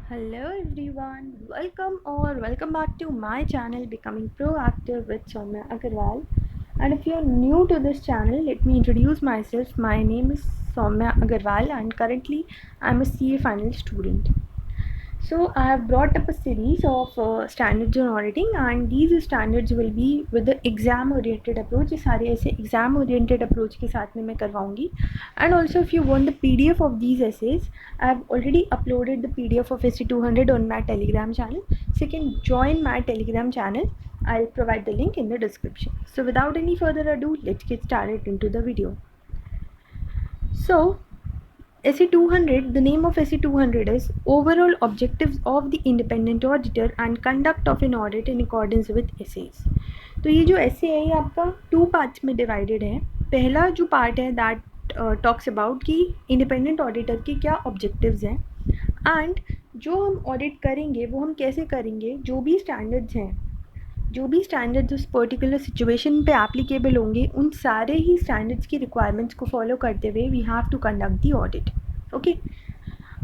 Hello everyone, welcome back to my channel Becoming Proactive with Soumya Agarwal. And if you're new to this channel, let me introduce myself. My name is Soumya Agarwal and currently I'm a CA final student. So I have brought up a series of standards on auditing, and these standards will be with the exam oriented approach. ये सारे ऐसे exam oriented approach के साथ में मैं करवाऊँगी. And also if you want the PDF of these essays, I have already uploaded the PDF of SC 200 on my Telegram channel. So you can join my Telegram channel. I'll provide the link in the description. So without any further ado, let's get started into the video. So SE 200, the name of SE 200 is Overall Objectives of the Independent Auditor and Conduct of an Audit in Accordance with Essays. तो ये जो essay है ये आपका 2 parts में divided है. पहला जो पार्ट है दैट टॉक्स अबाउट कि इंडिपेंडेंट ऑडिटर के क्या ऑब्जेक्टिव्स हैं एंड जो हम ऑडिट करेंगे वो हम कैसे करेंगे, जो भी स्टैंडर्ड्स उस पर्टिकुलर सिचुएशन पे एप्लीकेबल होंगे उन सारे ही स्टैंडर्ड्स की रिक्वायरमेंट्स को फॉलो करते हुए we have to conduct the audit. Okay.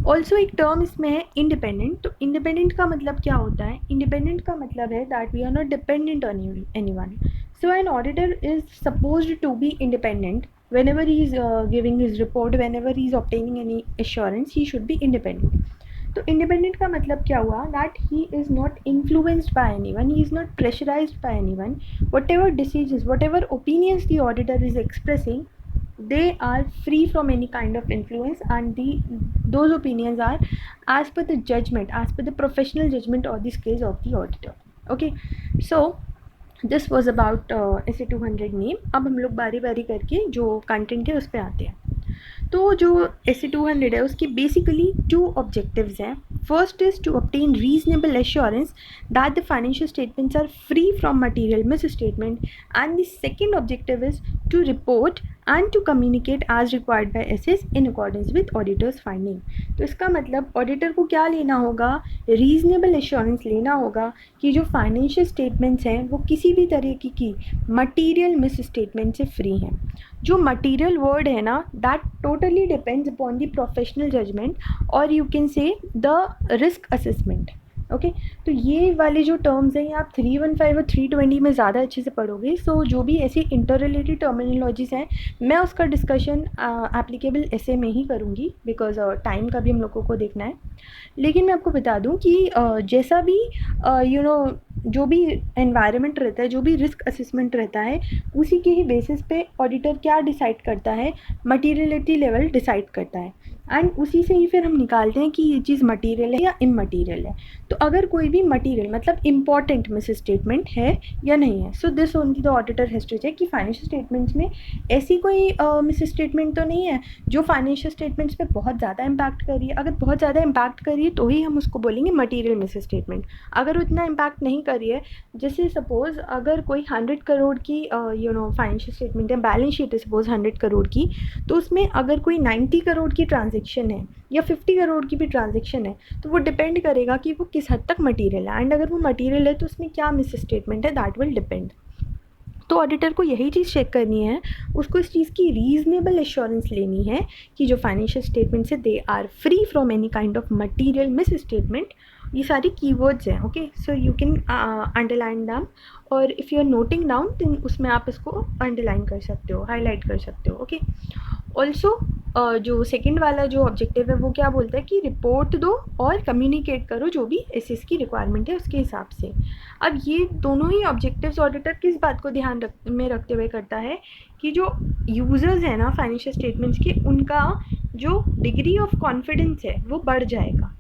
Also एक टर्म इसमें है इंडिपेंडेंट. तो इंडिपेंडेंट का मतलब क्या होता है? इंडिपेंडेंट का मतलब है that we are not dependent on anyone. So an auditor is supposed to be independent. whenever he is giving his report, whenever he is obtaining any assurance, he should be independent. तो independent का मतलब क्या हुआ? That he is not influenced by anyone, he is not pressurised by anyone. whatever decisions, whatever opinions the auditor is expressing, they are free from any kind of influence, and those opinions are as per the judgment, as per the professional judgment or the skills of the auditor. Okay, so this was about SE 200 name. अब हम लोग बारी बारी करके जो content है उस पर आते हैं. तो जो SE 200 है उसकी बेसिकली 2 ऑब्जेक्टिव्स हैं. First is to obtain reasonable assurance that the financial statements are free from material misstatement, and the second objective is to report and to communicate as required by SS in accordance with auditor's finding. तो इसका मतलब auditor को क्या लेना होगा? Reasonable assurance लेना होगा कि जो फाइनेंशियल स्टेटमेंट्स हैं वो किसी भी तरीके की मटीरियल मिस स्टेटमेंट से फ्री हैं. जो मटीरियल वर्ड है ना, that totally depends upon the professional judgement और you can say the risk assessment. Okay. तो ये वाले जो टर्म्स हैं ये आप 315 और 320 में ज़्यादा अच्छे से पढ़ोगे. सो जो भी ऐसी इंटर रिलेटेड टर्मिनोलॉजीज़ हैं मैं उसका डिस्कशन एप्लीकेबल ऐसे में ही करूँगी, बिकॉज टाइम का भी हम लोगों को देखना है. लेकिन मैं आपको बता दूं कि जैसा भी जो भी एनवायरनमेंट रहता है, जो भी रिस्क असेसमेंट रहता है, उसी के ही बेसिस पे ऑडिटर क्या डिसाइड करता है, मटीरियलिटी लेवल डिसाइड करता है, एंड उसी से ही फिर हम निकालते हैं कि ये चीज़ मटीरियल है या इमटीरियल है. तो अगर कोई भी मटीरियल मतलब इम्पॉर्टेंट मिस स्टेटमेंट है या नहीं है, so this only the auditor has to check कि फाइनेंशियल स्टेटमेंट्स में ऐसी कोई मिस स्टेटमेंट तो नहीं है जो फाइनेंशियल स्टेटमेंट्स पे बहुत ज़्यादा इम्पैक्ट कर रही है. अगर बहुत ज़्यादा इम्पैक्ट कर रही है तो ही हम उसको बोलेंगे मटीरियल मिस स्टेटमेंट. अगर उतना इम्पैक्ट नहीं कर रही है, जैसे सपोज़ अगर कोई 100 करोड़ की फाइनेंशियल स्टेटमेंट है, बैलेंस शीट है सपोज़ 100 करोड़ की, तो उसमें अगर कोई 90 करोड़ की ट्रांजेक्शन है या 50 करोड़ की भी ट्रांजेक्शन है तो वो डिपेंड करेगा कि वो किस हद तक मटीरियल है, एंड अगर वो मटीरियल है तो उसमें क्या मिस स्टेटमेंट है, दैट विल डिपेंड. तो ऑडिटर को यही चीज़ चेक करनी है, उसको इस चीज़ की रीजनेबल एश्योरेंस लेनी है कि जो फाइनेंशियल स्टेटमेंट्स है they are free from any kind of material misstatement. ये सारी कीवर्ड्स हैं. Okay, so you can underline them, और if you are noting down then उसमें आप इसको अंडरलाइन कर सकते हो, हाईलाइट कर सकते हो. ओके. ऑल्सो जो सेकंड वाला जो ऑब्जेक्टिव है वो क्या बोलता है कि रिपोर्ट दो और कम्युनिकेट करो जो भी एसएस की रिक्वायरमेंट है उसके हिसाब से. अब ये दोनों ही ऑब्जेक्टिव्स ऑडिटर किस बात को ध्यान में रखते हुए करता है कि जो यूज़र्स हैं ना फाइनेंशियल स्टेटमेंट्स के, उनका जो डिग्री ऑफ कॉन्फिडेंस है वो बढ़ जाएगा.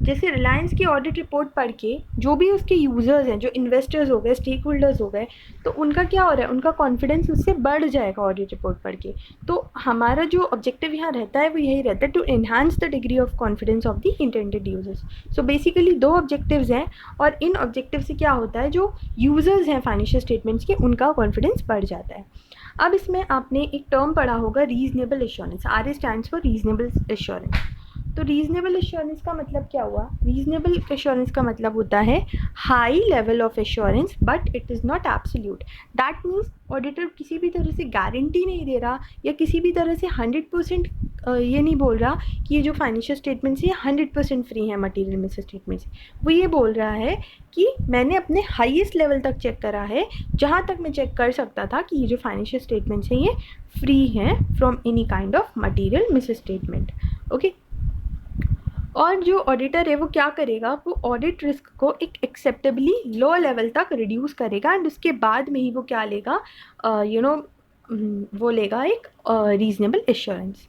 जैसे रिलायंस की ऑडिट रिपोर्ट पढ़ के जो भी उसके यूज़र्स हैं, जो इन्वेस्टर्स हो गए, स्टेक होल्डर्स हो गए, तो उनका क्या हो रहा है, उनका कॉन्फिडेंस उससे बढ़ जाएगा ऑडिट रिपोर्ट पढ़ के. तो हमारा जो ऑब्जेक्टिव यहाँ रहता है वो यही रहता है, to enhance the degree of confidence of the intended users. So basically 2 objectives हैं, और इन ऑब्जेक्टिव से क्या होता है, जो यूज़र्स हैं फाइनेंशियल स्टेटमेंट्स के उनका कॉन्फिडेंस बढ़ जाता है. अब इसमें आपने एक टर्म पढ़ा होगा, reasonable assurance. RA stands for reasonable assurance. तो रीजनेबल एश्योरेंस का मतलब क्या हुआ? रीजनेबल एश्योरेंस का मतलब होता है high level of assurance but it is not absolute. That means auditor किसी भी तरह से गारंटी नहीं दे रहा या किसी भी तरह से 100% ये नहीं बोल रहा कि ये जो फाइनेंशियल स्टेटमेंट्स ये 100% फ्री है मटेरियल मिस स्टेटमेंट से। वो ये बोल रहा है कि मैंने अपने हाईएस्ट लेवल तक चेक करा है, जहाँ तक मैं चेक कर सकता था कि ये जो फाइनेंशियल स्टेटमेंट्स हैं ये फ्री हैं from any kind of material miss statement. Okay, और जो ऑडिटर है वो क्या करेगा, वो ऑडिट रिस्क को एक एक्सेप्टेबली लो लेवल तक रिड्यूस करेगा एंड उसके बाद में ही वो क्या लेगा, वो लेगा एक रीज़नेबल एश्योरेंस।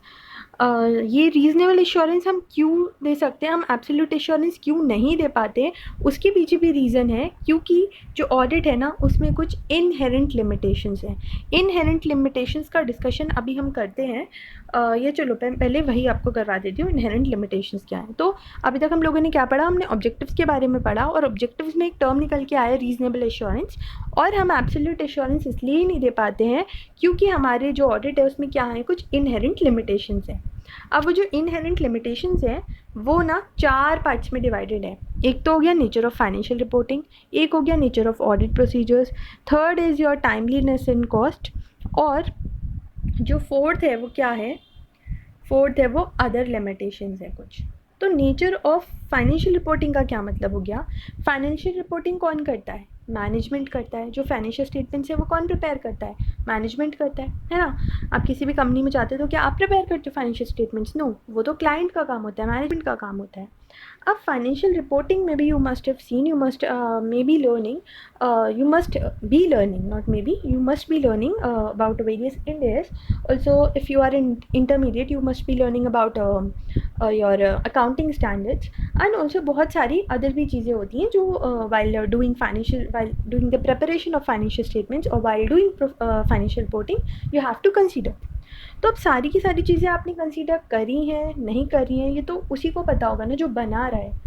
ये रीज़नेबल एश्योरेंस हम क्यों दे सकते हैं, हम एब्सोल्यूट एश्योरेंस क्यों नहीं दे पाते, उसके पीछे भी रीज़न है, क्योंकि जो ऑडिट है ना उसमें कुछ इनहेरेंट लिमिटेशंस हैं। इनहेरेंट लिमिटेशंस का डिस्कशन अभी हम करते हैं। ये चलो पहले वही आपको करवा देती हूँ, इनहेरेंट लिमिटेशंस क्या हैं। तो अभी तक हम लोगों ने क्या पढ़ा, हमने ऑब्जेक्टिव्स के बारे में पढ़ा, और ऑब्जेक्टिव्स में एक टर्म निकल के आया रीज़नेबल एश्योरेंस। और हम एब्सोल्यूट एश्योरेंस इसलिए ही नहीं दे पाते हैं क्योंकि हमारे जो ऑडिट है उसमें क्या है, कुछ इनहेरेंट लिमिटेशंस हैं। अब वो जो इनहेरेंट लिमिटेशंस हैं वो ना 4 पार्ट्स में डिवाइडेड है। एक तो हो गया नेचर ऑफ फाइनेंशियल रिपोर्टिंग, एक हो गया nature of audit procedures, third is your timeliness in cost, और जो फोर्थ है वो क्या है, फोर्थ है वो अदर लिमिटेशंस है कुछ। तो नेचर ऑफ फाइनेंशियल रिपोर्टिंग का क्या मतलब हो गया, फाइनेंशियल रिपोर्टिंग कौन करता है, मैनेजमेंट करता है। जो फाइनेंशियल स्टेटमेंट्स है वो कौन प्रिपेयर करता है, मैनेजमेंट करता है ना। आप किसी भी कंपनी में जाते हो तो क्या आप प्रिपेयर करते हो फाइनेंशियल स्टेटमेंट्स, नो, वो तो क्लाइंट का काम होता है, मैनेजमेंट का काम होता है। अब फाइनेंशियल रिपोर्टिंग में भी you must have seen, you must may be learning, you must be learning, not maybe, you must be learning about various Indias. Also, if you are in intermediate, you must be learning about your accounting standards, and also बहुत सारी other भी चीज़ें होती हैं जो while doing the preparation of financial statements or while doing financial reporting you have to consider. तो अब सारी की सारी चीज़ें आपने कंसीडर करी हैं नहीं करी हैं ये तो उसी को पता होगा ना जो बना रहा है।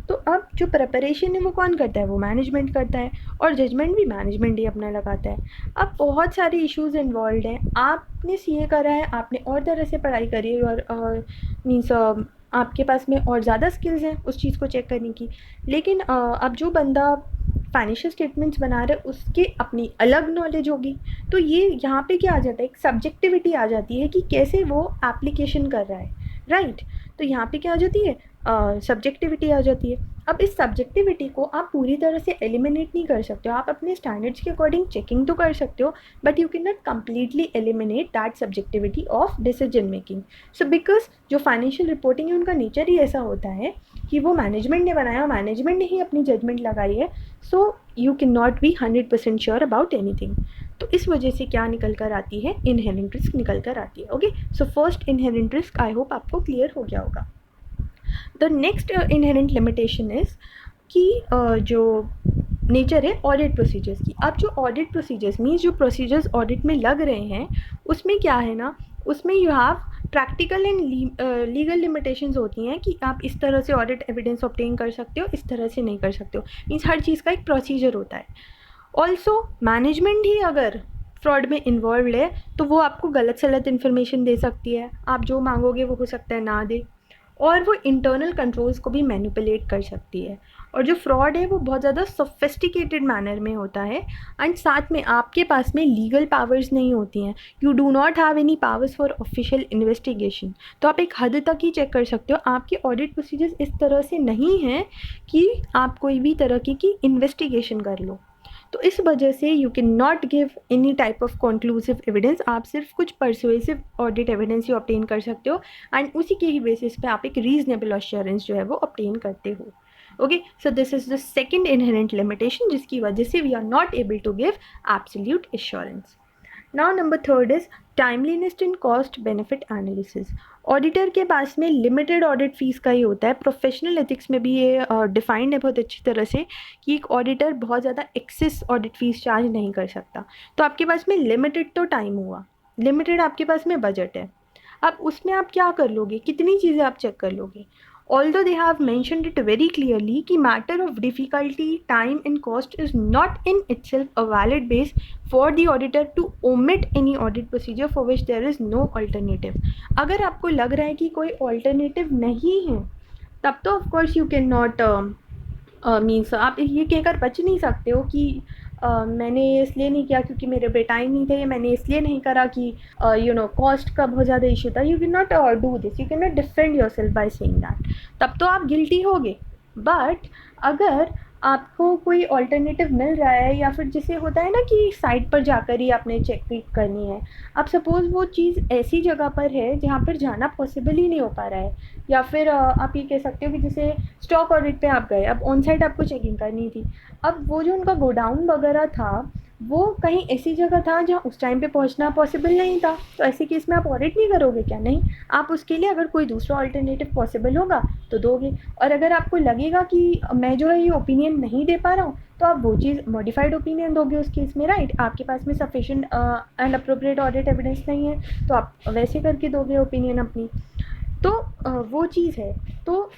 तो अब जो प्रिपरेशन है वो कौन करता है, वो मैनेजमेंट करता है, और जजमेंट भी मैनेजमेंट ही अपना लगाता है। अब बहुत सारे इश्यूज़ इन्वॉल्व हैं, आपने सीए करा है, आपने और तरह से पढ़ाई करी है, और मीन्स आपके पास में और ज़्यादा स्किल्स हैं उस चीज़ को चेक करने की, लेकिन अब जो बंदा फाइनेंशियल स्टेटमेंट्स बना रहे उसके अपनी अलग नॉलेज होगी। तो ये यहाँ पे क्या आ जाता है, एक सब्जेक्टिविटी आ जाती है कि कैसे वो एप्लीकेशन कर रहा है, राइट। तो यहाँ पे क्या आ जाती है, सब्जेक्टिविटी आ जाती है। अब इस सब्जेक्टिविटी को आप पूरी तरह से एलिमिनेट नहीं कर सकते हो, आप अपने स्टैंडर्ड्स के अकॉर्डिंग चेकिंग तो कर सकते हो, but you can not completely eliminate that subjectivity of decision making. So because जो फाइनेंशियल रिपोर्टिंग है उनका नेचर ही ऐसा होता है कि वो मैनेजमेंट ने बनाया, मैनेजमेंट ने ही अपनी जजमेंट लगाई है, सो you can not be 100% sure about anything. तो इस वजह से क्या निकल कर आती है, इनहेरेंट रिस्क निकल कर आती है। Okay, so first inherent risk I hope आपको क्लियर हो गया होगा। The next inherent limitation is कि जो नेचर है ऑडिट प्रोसीजर्स की। अब जो ऑडिट प्रोसीजर्स मीन्स जो प्रोसीजर्स ऑडिट में लग रहे हैं उसमें क्या है ना, उसमें you have practical and legal limitations होती हैं कि आप इस तरह से ऑडिट एविडेंस ऑब्टेन कर सकते हो, इस तरह से नहीं कर सकते हो, मीन्स हर चीज़ का एक प्रोसीजर होता है। ऑल्सो मैनेजमेंट ही अगर फ्रॉड में इन्वॉल्व है तो वो आपको गलत सलत इन्फॉर्मेशन दे सकती है, आप जो मांगोगे वो हो सकता है ना दे, और वो इंटरनल कंट्रोल्स को भी मैनिपुलेट कर सकती है। और जो फ्रॉड है वो बहुत ज़्यादा सोफिस्टिकेटेड मैनर में होता है, एंड साथ में आपके पास में लीगल पावर्स नहीं होती हैं, you do not have any powers for official investigation. तो आप एक हद तक ही चेक कर सकते हो, आपके ऑडिट प्रोसीजर्स इस तरह से नहीं हैं कि आप कोई भी तरह की इन्वेस्टिगेशन कर लो। तो इस वजह से you can not give any type of conclusive evidence, आप सिर्फ कुछ परसुएसिव ऑडिट एविडेंस ही ऑब्टेन कर सकते हो, एंड उसी के ही बेसिस पे आप एक रीजनेबल एश्योरेंस जो है वो ऑब्टेन करते हो। Okay, so this is the second inherent limitation जिसकी वजह से we are not able to give absolute assurance. Now number third is timeliness in cost benefit analysis. Auditor के पास में लिमिटेड ऑडिट फीस का ही होता है, प्रोफेशनल एथिक्स में भी ये डिफाइंड है बहुत अच्छी तरह से कि एक ऑडिटर बहुत ज़्यादा एक्सेस ऑडिट फीस चार्ज नहीं कर सकता। तो आपके पास में लिमिटेड तो टाइम हुआ, लिमिटेड आपके पास में बजट है, अब उसमें आप क्या कर लोगे, कितनी चीज़ें आप चेक कर लोगे। Although they have mentioned it very clearly कि matter of difficulty, time and cost is not in itself a valid base for the auditor to omit any audit procedure for which there is no alternative। अगर आपको लग रहा है कि कोई alternative नहीं है तब तो of course you cannot means आप ये कहकर बच नहीं सकते हो कि मैंने ये इसलिए नहीं किया क्योंकि मेरे पे टाइम नहीं था, या मैंने इसलिए नहीं करा कि कॉस्ट का बहुत ज़्यादा इशू था, you can not do this, you can not defend your self by saying that, तब तो आप गिल्टी होगे। बट अगर आपको कोई ऑल्टरनेटिव मिल रहा है, या फिर जिसे होता है ना कि साइट पर जाकर ही आपने चेक करनी है, अब सपोज़ वो चीज़ ऐसी जगह पर है जहाँ पर जाना पॉसिबल ही नहीं हो पा रहा है, या फिर आप ये कह सकते हो कि जैसे स्टॉक ऑडिट पे आप गए, अब ऑन साइट आपको चेकिंग करनी थी, अब वो जो उनका गोडाउन वगैरह था वो कहीं ऐसी जगह था जहाँ उस टाइम पे पहुँचना पॉसिबल नहीं था, तो ऐसे केस में आप ऑडिट नहीं करोगे क्या? नहीं, आप उसके लिए अगर कोई दूसरा ऑल्टरनेटिव पॉसिबल होगा तो दोगे। और अगर आपको लगेगा कि मैं जो है ये ओपिनियन नहीं दे पा रहा हूँ, तो आप वो चीज़ मॉडिफाइड ओपिनियन दोगे उस केस में, राइट? आपके पास में sufficient and appropriate audit evidence नहीं है तो आप वैसे करके दोगे ओपिनियन अपनी। तो वो चीज़ है। तो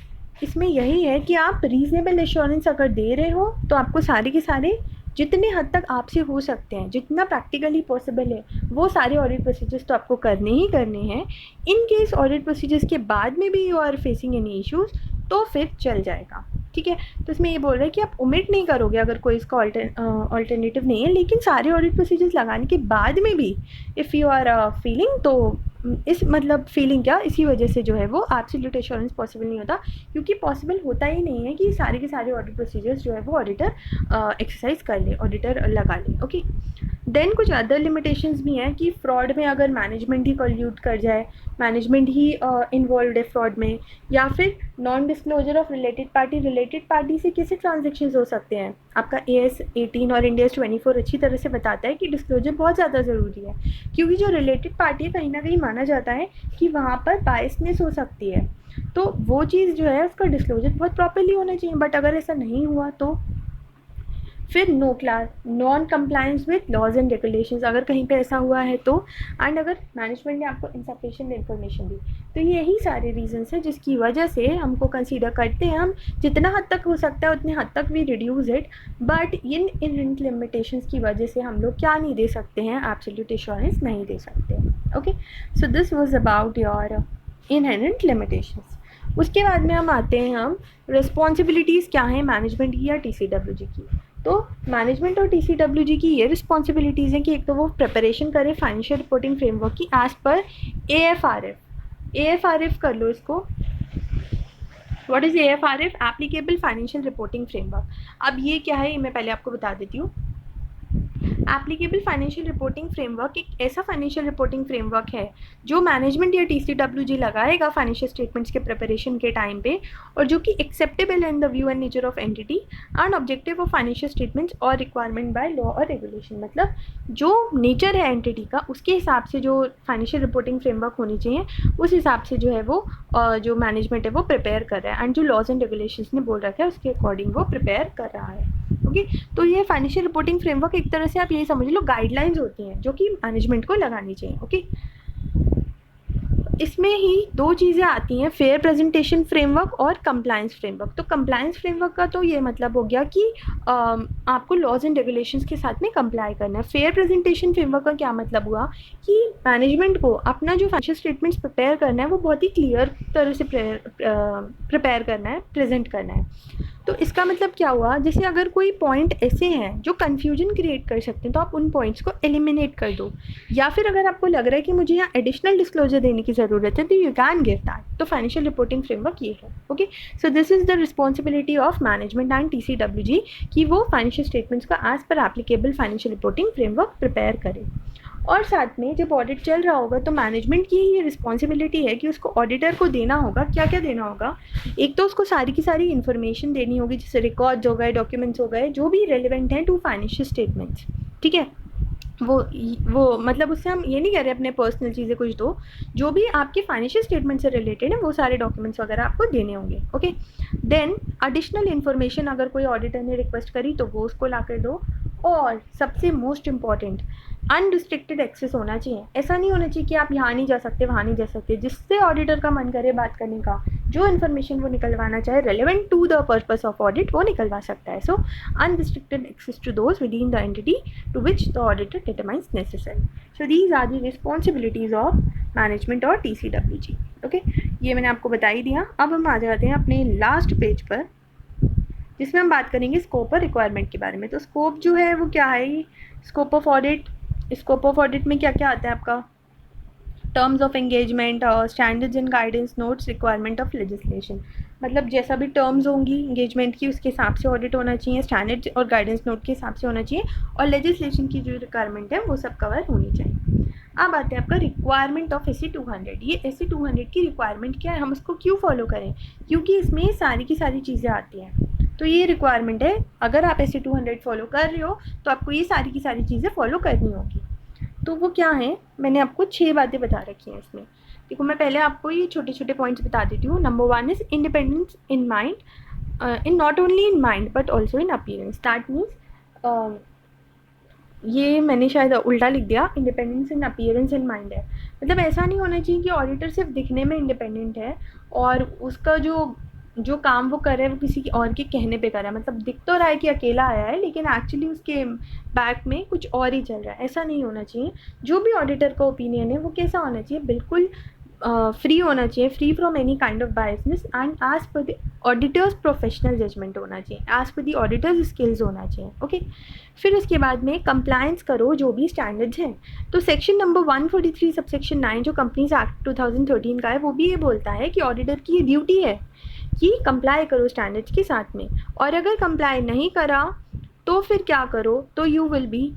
इसमें यही है कि आप रीज़नेबल एश्योरेंस अगर दे रहे हो तो आपको सारे के सारे जितने हद तक आपसे हो सकते हैं, जितना प्रैक्टिकली पॉसिबल है, वो सारे ऑडिट प्रोसीजर्स तो आपको करने ही करने हैं। इन केस ऑडिट प्रोसीजर्स के बाद में भी you are facing any issues तो फिर चल जाएगा, ठीक है? तो इसमें ये बोल रहा है कि आप ओमिट नहीं करोगे अगर कोई इसका ऑल्टरनेटिव नहीं है, लेकिन सारे ऑडिट प्रोसीजर्स लगाने के बाद में भी इफ़ यू आर फीलिंग, तो इस मतलब फीलिंग क्या, इसी वजह से जो है वो एब्सोल्यूट एश्योरेंस पॉसिबल नहीं होता, क्योंकि पॉसिबल होता ही नहीं है कि सारे के सारे ऑडिट प्रोसीजर्स जो है वो ऑडिटर एक्सरसाइज कर ले, ऑडिटर लगा ले। ओके, देन कुछ अदर लिमिटेशंस भी हैं कि फ्रॉड में अगर मैनेजमेंट ही कॉल्यूट कर जाए, मैनेजमेंट ही इन्वॉल्व है फ्रॉड में, या फिर non disclosure of related party से कैसे ट्रांजेक्शन्स हो सकते हैं। आपका AS 18 और इंडिया 24 अच्छी तरह से बताता है कि डिस्क्लोजर बहुत ज़्यादा ज़रूरी है, क्योंकि जो रिलेटेड पार्टी है कहीं ना कहीं माना जाता है कि वहाँ पर बायसनेस हो सकती है, तो वो चीज़ जो है उसका डिस्क्लोजर बहुत प्रॉपरली होना चाहिए। बट अगर ऐसा नहीं हुआ तो फिर non compliance with laws and regulations, अगर कहीं पे ऐसा हुआ है तो, एंड अगर मैनेजमेंट ने आपको इनसफिशिएंट इन्फॉर्मेशन दी, तो यही सारे रीजंस हैं जिसकी वजह से हमको कंसीडर करते हैं हम जितना हद तक हो सकता है उतने हद तक भी reduce it, but in inherent limitations की वजह से हम लोग क्या नहीं दे सकते हैं, एब्सोल्यूट एश्योरेंस नहीं दे सकते हैं। Okay, so this was about your inherent limitations. उसके बाद में हम आते हैं हम रिस्पॉन्सिबिलिटीज़ क्या हैं मैनेजमेंट की या TCWG की। तो मैनेजमेंट और TCWG की ये रिस्पॉन्सिबिलिटीज़ हैं कि एक तो वो प्रिपरेशन करें फाइनेंशियल रिपोर्टिंग फ्रेमवर्क की एज पर AFRF कर लो इसको। What is AFRF? Applicable financial reporting framework. अब ये क्या है ये मैं पहले आपको बता देती हूँ। एप्लीकेबल फाइनेंशियल रिपोर्टिंग फ्रेमवर्क एक ऐसा फाइनेंशियल रिपोर्टिंग फ्रेमवर्क है जो मैनेजमेंट या TCWG लगाएगा फाइनेंशियल स्टेटमेंट्स के प्रिपरेशन के टाइम पे, और जो कि acceptable in the view and nature of entity and objective of financial statements और रिक्वायरमेंट बाय लॉ और रेगुलेशन। मतलब जो नेचर है एंटिटी का उसके हिसाब से जो फाइनेंशियल रिपोर्टिंग फ्रेमवर्क होनी चाहिए उस हिसाब से जो है वो जो मैनेजमेंट है वो प्रिपेयर कर रहा है, एंड जो लॉज एंड रेगुलेशंस ने बोल रखा है उसके अकॉर्डिंग वो प्रिपेयर कर रहा है। ओके, तो ये फाइनेंशियल रिपोर्टिंग फ्रेमवर्क एक तरह से आप यही समझ लो गाइडलाइंस होती हैं जो कि मैनेजमेंट को लगानी चाहिए। ओके, इसमें ही दो चीज़ें आती हैं, फेयर प्रेजेंटेशन फ्रेमवर्क और कंप्लायंस फ्रेमवर्क। तो कंप्लायंस फ्रेमवर्क का तो ये मतलब हो गया कि आपको लॉज एंड रेगुलेशंस के साथ में कंप्लाई करना है। फेयर प्रेजेंटेशन फ्रेमवर्क का क्या मतलब हुआ कि मैनेजमेंट को अपना जो फाइनेंशियल स्टेटमेंट्स प्रिपेयर करना है वो बहुत ही क्लियर तरह से प्रिपेयर करना है, प्रेजेंट करना है। तो इसका मतलब क्या हुआ, जैसे अगर कोई पॉइंट ऐसे हैं जो कन्फ्यूजन क्रिएट कर सकते हैं तो आप उन पॉइंट्स को एलिमिनेट कर दो, या फिर अगर आपको लग रहा है कि मुझे यहाँ एडिशनल डिस्क्लोजर देने की ज़रूरत है तो यू कैन गिव दैट। तो फाइनेंशियल रिपोर्टिंग फ्रेमवर्क ये है। Okay, so this is the responsibility of management and TCWG कि वो फाइनेंशियल स्टेटमेंट्स का as per applicable financial reporting framework prepare करे। और साथ में जब ऑडिट चल रहा होगा तो मैनेजमेंट की ये रिस्पॉन्सिबिलिटी है कि उसको ऑडिटर को देना होगा, क्या क्या देना होगा। एक तो उसको सारी की सारी इन्फॉर्मेशन देनी होगी, जैसे रिकॉर्ड्स हो गए, डॉक्यूमेंट्स हो गए, जो भी रेलिवेंट हैं टू फाइनेंशियल स्टेटमेंट्स, ठीक है। वो मतलब उससे हम ये नहीं कह रहे अपने पर्सनल चीज़ें कुछ दो, जो भी आपके फाइनेंशियल स्टेटमेंट से रिलेटेड है वो सारे डॉक्यूमेंट्स वगैरह आपको देने होंगे। ओके, देन एडिशनल इन्फॉर्मेशन अगर कोई ऑडिटर ने रिक्वेस्ट करी तो वो उसको ला कर दो। और सबसे मोस्ट इम्पॉर्टेंट, अनरिस्ट्रिक्टेड एक्सेस होना चाहिए। ऐसा नहीं होना चाहिए कि आप यहाँ नहीं जा सकते वहाँ नहीं जा सकते, जिससे ऑडिटर का मन करे बात करने का, जो इन्फॉर्मेशन वो निकलवाना चाहे relevant to the purpose of audit वो निकलवा सकता है। So unrestricted access to those within the entity to which the auditor determines necessary. So these are the responsibilities of management और TCWG। ओके, ये मैंने आपको बता ही दिया। अब हम आ जाते हैं अपने लास्ट पेज पर, जिसमें हम बात करेंगे स्कोप और रिक्वायरमेंट के बारे में। तो स्कोप जो है वो क्या है, scope of audit, scope of audit में क्या क्या आता है आपका, terms of engagement, standards and guidance notes, requirement of legislation. मतलब जैसा भी टर्म्स होंगी एंगेजमेंट की उसके हिसाब से ऑडिट होना चाहिए, स्टैंडर्ड्स और गाइडेंस नोट के हिसाब से होना चाहिए, और लेजिस्लेशन की जो रिक्वायरमेंट है वो सब कवर होनी चाहिए। अब आते हैं आपका रिक्वायरमेंट ऑफ एसी 200। ये एसी 200 की रिक्वायरमेंट क्या है, हम उसको क्यों फॉलो करें, क्योंकि इसमें सारी की सारी चीज़ें आती हैं। तो ये रिक्वायरमेंट है, अगर आप एसी 200 फॉलो कर रहे हो तो आपको ये सारी की सारी चीज़ें फॉलो करनी होगी। तो वो क्या है, मैंने आपको 6 बातें बता रखी हैं इसमें। देखो मैं पहले आपको ये छोटे छोटे पॉइंट्स बता देती हूँ। Number 1 is independence in mind, in not only in mind but also in appearance. That means ये मैंने शायद उल्टा लिख दिया, independence in appearance in mind है। मतलब ऐसा नहीं होना चाहिए कि ऑडिटर सिर्फ दिखने में इंडिपेंडेंट है और उसका जो काम वो कर रहा है वो किसी और के कहने पे कर रहा है। मतलब दिख तो रहा है कि अकेला आया है लेकिन एक्चुअली उसके बैक में कुछ और ही चल रहा है। ऐसा नहीं होना चाहिए। जो भी ऑडिटर का ओपिनियन है वो कैसा होना चाहिए, बिल्कुल फ्री होना चाहिए, free from any kind of biasness and as per the auditor's professional judgement होना चाहिए, as per the auditors skills होना चाहिए। ओके फिर उसके बाद में कंप्लायंस करो जो भी स्टैंडर्ड्स हैं। तो सेक्शन नंबर 143 सबसेक्शन 9 जो कंपनीज एक्ट 2013 का है वो भी ये बोलता है कि ऑडिटर की ये ड्यूटी है कि कंप्लाई करो स्टैंडर्ड्स के साथ में, और अगर कंप्लाई नहीं करा तो फिर क्या करो, तो you will be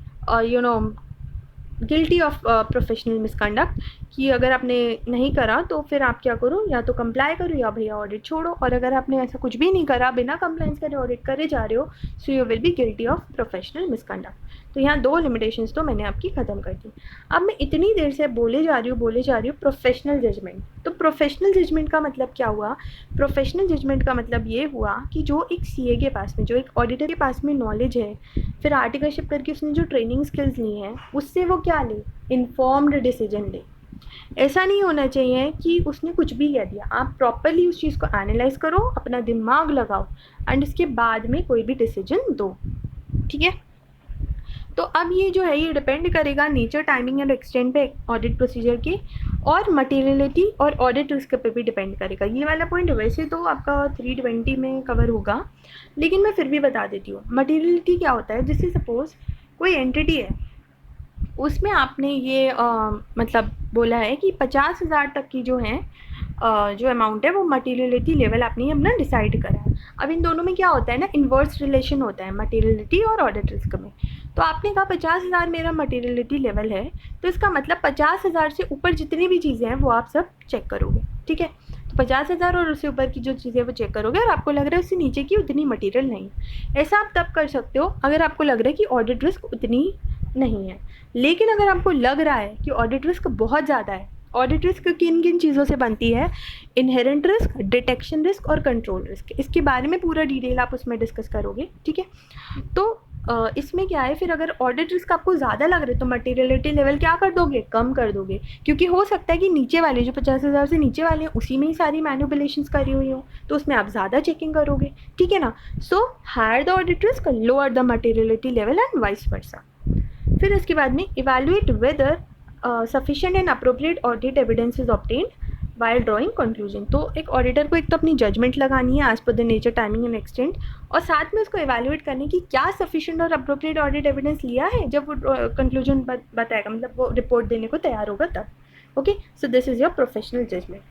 guilty of professional misconduct, कि अगर आपने नहीं करा तो फिर आप क्या करो, या तो कंप्लाई करो या भैया ऑडिट छोड़ो, और अगर आपने ऐसा कुछ भी नहीं करा, बिना कंप्लाइंस करे ऑडिट करे जा रहे हो, so you will be guilty of professional misconduct. तो यहाँ 2 लिमिटेशंस तो मैंने आपकी ख़त्म कर दी। अब मैं इतनी देर से बोले जा रही हूँ प्रोफेशनल जजमेंट। तो प्रोफेशनल जजमेंट का मतलब क्या हुआ, प्रोफेशनल जजमेंट का मतलब ये हुआ कि जो एक सीए के पास में, जो एक ऑडिटर के पास में नॉलेज है, फिर आर्टिकलशिप करके उसने जो ट्रेनिंग स्किल्स ली हैं उससे वो क्या ले, इन्फॉर्म्ड डिसीजन ले। ऐसा नहीं होना चाहिए कि उसने कुछ भी कह दिया। आप प्रॉपरली उस चीज़ को एनालाइज करो, अपना दिमाग लगाओ एंड उसके बाद में कोई भी डिसीजन दो। ठीक है, तो अब ये जो है ये डिपेंड करेगा नेचर, टाइमिंग एंड एक्सटेंट पे ऑडिट प्रोसीजर के, और मटेरियलिटी और ऑडिट रिस्क पे भी डिपेंड करेगा। ये वाला पॉइंट वैसे तो आपका 320 में कवर होगा लेकिन मैं फिर भी बता देती हूँ। मटेरियलिटी क्या होता है, जैसे सपोज़ कोई एंटिटी है उसमें आपने ये मतलब बोला है कि 50,000 तक की जो है जो अमाउंट है वो मटेरियलिटी लेवल आपने अपना डिसाइड करा है। अब इन दोनों में क्या होता है ना, इन्वर्स रिलेशन होता है मटेरियलिटी और ऑडिट रिस्क में। तो आपने कहा 50,000 मेरा मटेरियलिटी लेवल है, तो इसका मतलब 50,000 से ऊपर जितनी भी चीज़ें हैं वो आप सब चेक करोगे। ठीक है, तो 50,000 और उससे ऊपर की जो चीज़ें वो चेक करोगे और आपको लग रहा है उससे नीचे की उतनी मटेरियल नहीं। ऐसा आप तब कर सकते हो अगर आपको लग रहा है कि ऑडिट रिस्क उतनी नहीं है। लेकिन अगर आपको लग रहा है कि ऑडिट रिस्क बहुत ज़्यादा है, ऑडिट रिस्क किन किन चीज़ों से बनती है, इनहेरेंट रिस्क, डिटेक्शन रिस्क और कंट्रोल रिस्क, इसके बारे में पूरा डिटेल आप उसमें डिस्कस करोगे। ठीक है, तो इसमें क्या है, फिर अगर ऑडिट रिस्क आपको ज़्यादा लग रहा है तो मटेरियलिटी लेवल क्या कर दोगे, कम कर दोगे, क्योंकि हो सकता है कि नीचे वाले जो 50,000 से नीचे वाले हैं उसी में ही सारी मैनिपुलेशंस करी हुई हो, तो उसमें आप ज़्यादा चेकिंग करोगे। ठीक है ना, so higher the audit risk lower the materiality level and vice versa. फिर इसके बाद में evaluate whether sufficient and appropriate audit evidence is obtained while drawing conclusion. तो एक ऑडिटर को एक तो अपनी जजमेंट लगानी है as per the nature, timing and extent, और साथ में उसको इवैल्यूएट करने की क्या सफिशिएंट और अप्रोप्रिएट ऑडिट एविडेंस लिया है जब वो कंक्लूजन बताएगा, मतलब वो रिपोर्ट देने को तैयार होगा तब। Okay, so this is your professional judgement.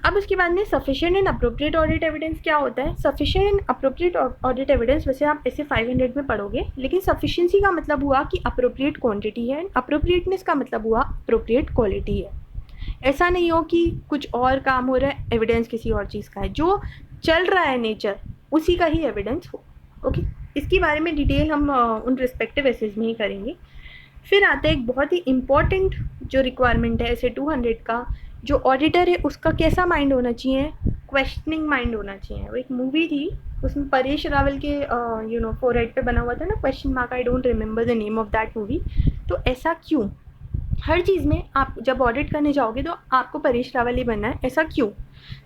अब उसके बाद में sufficient and appropriate audit evidence क्या होता है। Sufficient and appropriate audit evidence वैसे आप ऐसे 500 में पढ़ोगे, लेकिन सफिशिएंसी का मतलब हुआ कि अप्रोप्रिएट क्वांटिटी है, अप्रोप्रिएटनेस का मतलब हुआ अप्रोप्रिएट क्वालिटी है। ऐसा नहीं हो कि कुछ और काम हो रहा है, एविडेंस किसी और चीज़ का है, जो चल रहा है नेचर उसी का ही एविडेंस हो। ओके, इसके बारे में डिटेल हम उन रिस्पेक्टिव एसेज में ही करेंगे। फिर आता है एक बहुत ही इम्पॉर्टेंट जो रिक्वायरमेंट है ऐसे 200 का, जो ऑडिटर है उसका कैसा माइंड होना चाहिए, क्वेश्चनिंग माइंड होना चाहिए। वो एक मूवी थी उसमें परेश रावल के फोरहेड पे बना हुआ था ना question mark, I don't remember the name of that movie. तो ऐसा क्यों, हर चीज़ में आप जब ऑडिट करने जाओगे तो आपको परेश रावल ही बनना है, ऐसा क्यों।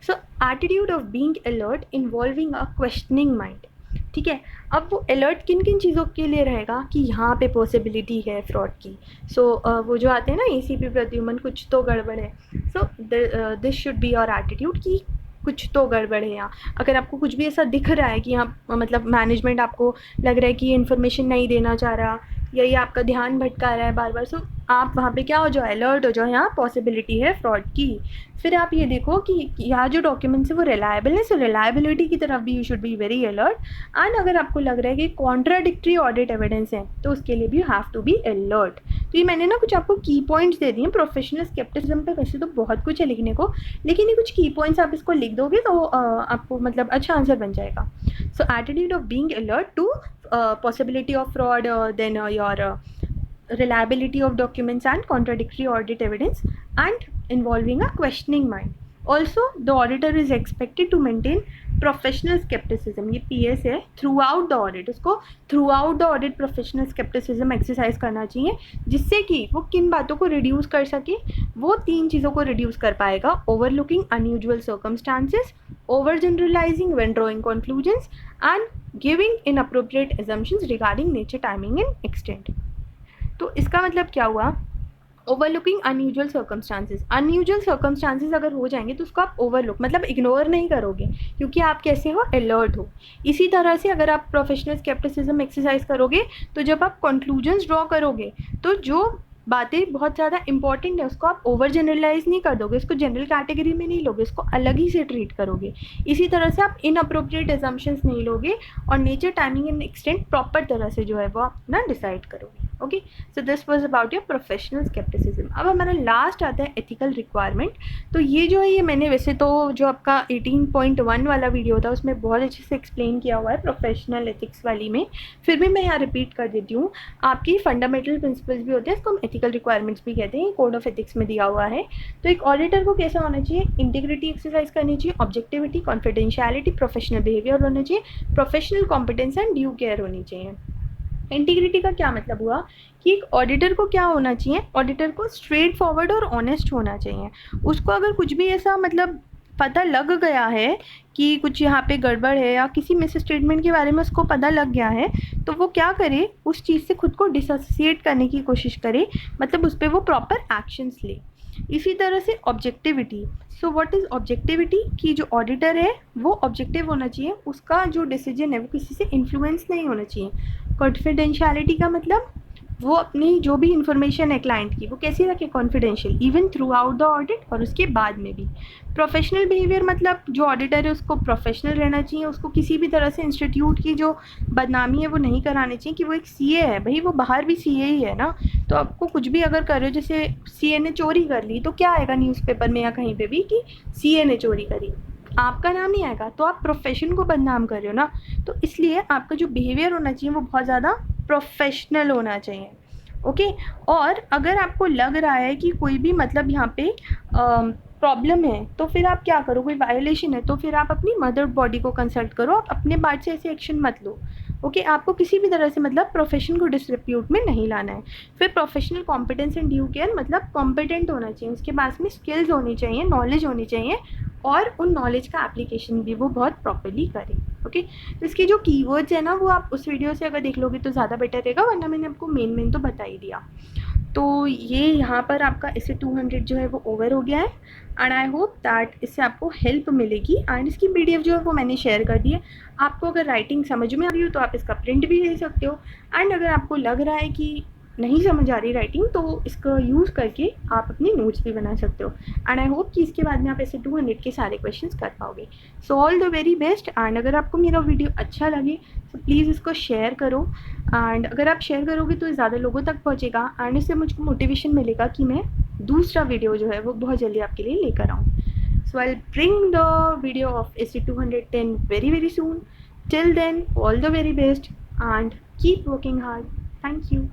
So attitude of being alert involving a questioning mind. ठीक है, अब वो अलर्ट किन किन चीज़ों के लिए रहेगा कि यहाँ पे पॉसिबिलिटी है फ्रॉड की। सो वो जो आते हैं ना एसीपी प्रद्युमन कुछ तो गड़बड़ है, so this should be your attitude कि कुछ तो गड़बड़ है यहाँ। अगर आपको कुछ भी ऐसा दिख रहा है कि यहाँ मतलब मैनेजमेंट आपको लग रहा है कि ये इन्फॉर्मेशन नहीं देना चाह रहा या ये आपका ध्यान भटका रहा है बार बार, सो आप वहाँ पे क्या हो जाओ, अलर्ट हो जाओ, यहाँ पॉसिबिलिटी है फ्रॉड की। फिर आप ये देखो कि यहाँ जो डॉक्यूमेंट्स है वो रिलायबल है, सो रिलायबिलिटी की तरफ भी you should be very alert. And अगर आपको लग रहा है कि कॉन्ट्राडिक्टरी ऑडिट एविडेंस है तो उसके लिए भी you have to be alert. तो ये मैंने ना कुछ आपको की पॉइंट्स दे दिए प्रोफेशनल स्केप्टिसिज्म पे। वैसे तो बहुत कुछ है लिखने को, लेकिन ये कुछ की पॉइंट्स आप इसको लिख दोगे तो आपको मतलब अच्छा आंसर बन जाएगा। So attitude of being alert to possibility of fraud, then your reliability of documents and contradictory audit evidence, and involving a questioning mind. Also, the auditor is expected to maintain professional scepticism, ये PS है, through out the audit. उसको through out the audit professional scepticism exercise करना चाहिए, जिससे कि वो किन बातों को रिड्यूस कर सके, वो 3 चीज़ों को रिड्यूस कर पाएगा: overlooking unusual circumstances, over generalising when drawing conclusions, and giving inappropriate assumptions regarding nature, timing and extent. तो इसका मतलब क्या हुआ, overlooking unusual circumstances, unusual circumstances अगर हो जाएंगे तो उसको आप ओवरलुक मतलब इग्नोर नहीं करोगे, क्योंकि आप कैसे हो, अलर्ट हो। इसी तरह से अगर आप प्रोफेशनल स्केप्टिसिज्म एक्सरसाइज करोगे तो जब आप कंक्लूजन्स ड्रॉ करोगे तो जो बातें बहुत ज़्यादा इंपॉर्टेंट है उसको आप ओवर जनरलाइज नहीं कर दोगे, उसको जनरल कैटेगरी में नहीं लोगे, उसको अलग ही से ट्रीट करोगे। इसी तरह से आप इनअप्रोप्रिएट assumptions नहीं लोगे और nature, timing and extent proper तरह से जो है वो आप ना डिसाइड करोगे। Okay, so this was about your professional scepticism. अब हमारा लास्ट आता है एथिकल रिक्वायरमेंट। तो ये जो है ये मैंने वैसे तो जो आपका 18.1 वाला वीडियो था उसमें बहुत अच्छे से एक्सप्लेन किया हुआ है प्रोफेशनल एथिक्स वाली में, फिर भी मैं यहाँ रिपीट कर देती हूँ। आपकी फंडामेंटल प्रिंसिपल्स भी होते हैं, इसको हम एथिकल रिक्वायरमेंट्स भी कहते हैं, कोड ऑफ एथिक्स में दिया हुआ है। तो एक ऑडिटर को कैसा होना चाहिए, इंटीग्रिटी एक्सरसाइज करनी चाहिए, ऑब्जेक्टिविटी, कॉन्फिडेंशियलिटी, प्रोफेशनल बिहेवियर होना चाहिए, professional competence and due care होनी चाहिए। इंटीग्रिटी का क्या मतलब हुआ कि एक ऑडिटर को क्या होना चाहिए, ऑडिटर को स्ट्रेट फॉरवर्ड और ऑनेस्ट होना चाहिए। उसको अगर कुछ भी ऐसा मतलब पता लग गया है कि कुछ यहाँ पे गड़बड़ है या किसी मिस स्टेटमेंट के बारे में उसको पता लग गया है, तो वो क्या करे, उस चीज़ से खुद को डिसोसिएट करने की कोशिश करे, मतलब उस पर वो प्रॉपर एक्शंस ले। इसी तरह से objectivity, so what is objectivity, कि जो ऑडिटर है वो ऑब्जेक्टिव होना चाहिए, उसका जो डिसीजन है वो किसी से इन्फ्लुएंस नहीं होना चाहिए। कॉन्फिडेंशियलिटी का मतलब वो अपनी जो भी इंफॉर्मेशन है क्लाइंट की वो कैसी रखे, confidential, even through out the audit और उसके बाद में भी। प्रोफेशनल बिहेवियर मतलब जो ऑडिटर है उसको प्रोफेशनल रहना चाहिए, उसको किसी भी तरह से इंस्टीट्यूट की जो बदनामी है वो नहीं करानी चाहिए कि वो एक CA है, भाई वो बाहर भी CA ही है ना, तो आपको कुछ भी अगर कर रहे हो, जैसे CA ने चोरी कर ली तो क्या आएगा न्यूज़पेपर में या कहीं पे भी कि CA ने चोरी करी, आपका नाम नहीं आएगा, तो आप प्रोफेशन को बदनाम कर रहे हो ना। तो इसलिए आपका जो बिहेवियर होना चाहिए वो बहुत ज़्यादा प्रोफेशनल होना चाहिए। ओके, और अगर आपको लग रहा है कि कोई भी मतलब यहाँ पे प्रॉब्लम है तो फिर आप क्या करो, कोई वायोलेशन है तो फिर आप अपनी मदर बॉडी को कंसल्ट करो, आप अपने पार्ट से ऐसे एक्शन मत लो। ओके, आपको किसी भी तरह से मतलब प्रोफेशन को डिसरिप्यूट में नहीं लाना है। फिर professional competence and due care मतलब कॉम्पिटेंट होना चाहिए, उसके पास में स्किल्स होनी चाहिए, नॉलेज होनी चाहिए, और उन नॉलेज का एप्लीकेशन भी वो बहुत प्रॉपरली करे। ओके, तो इसके जो कीवर्ड्स है ना वो आप उस वीडियो से अगर देख लोगे तो ज़्यादा बेटर रहेगा, वरना मैंने आपको मेन तो बता ही दिया। तो ये यहाँ पर आपका इससे 200 जो है वो ओवर हो गया है, एंड आई होप दैट इससे आपको हेल्प मिलेगी। एंड इसकी PDF जो है वो मैंने शेयर कर दी है। आपको अगर राइटिंग समझ में आ रही हो तो आप इसका प्रिंट भी ले सकते हो, एंड अगर आपको लग रहा है कि नहीं समझ आ रही राइटिंग तो इसका यूज़ करके आप अपनी नोट्स भी बना सकते हो। एंड आई होप कि इसके बाद में आप ऐसे 200 के सारे क्वेश्चंस कर पाओगे। So all the very best. And अगर आपको मेरा वीडियो अच्छा लगे तो प्लीज़ इसको शेयर करो, एंड अगर आप शेयर करोगे तो ज़्यादा लोगों तक पहुँचेगा, एंड इससे मुझको मोटिवेशन मिलेगा कि मैं दूसरा वीडियो जो है वो बहुत जल्दी आपके लिए लेकर आऊँ। So I will bring the video of AC 210 very soon. Till then, all the very best and keep working hard. Thank you.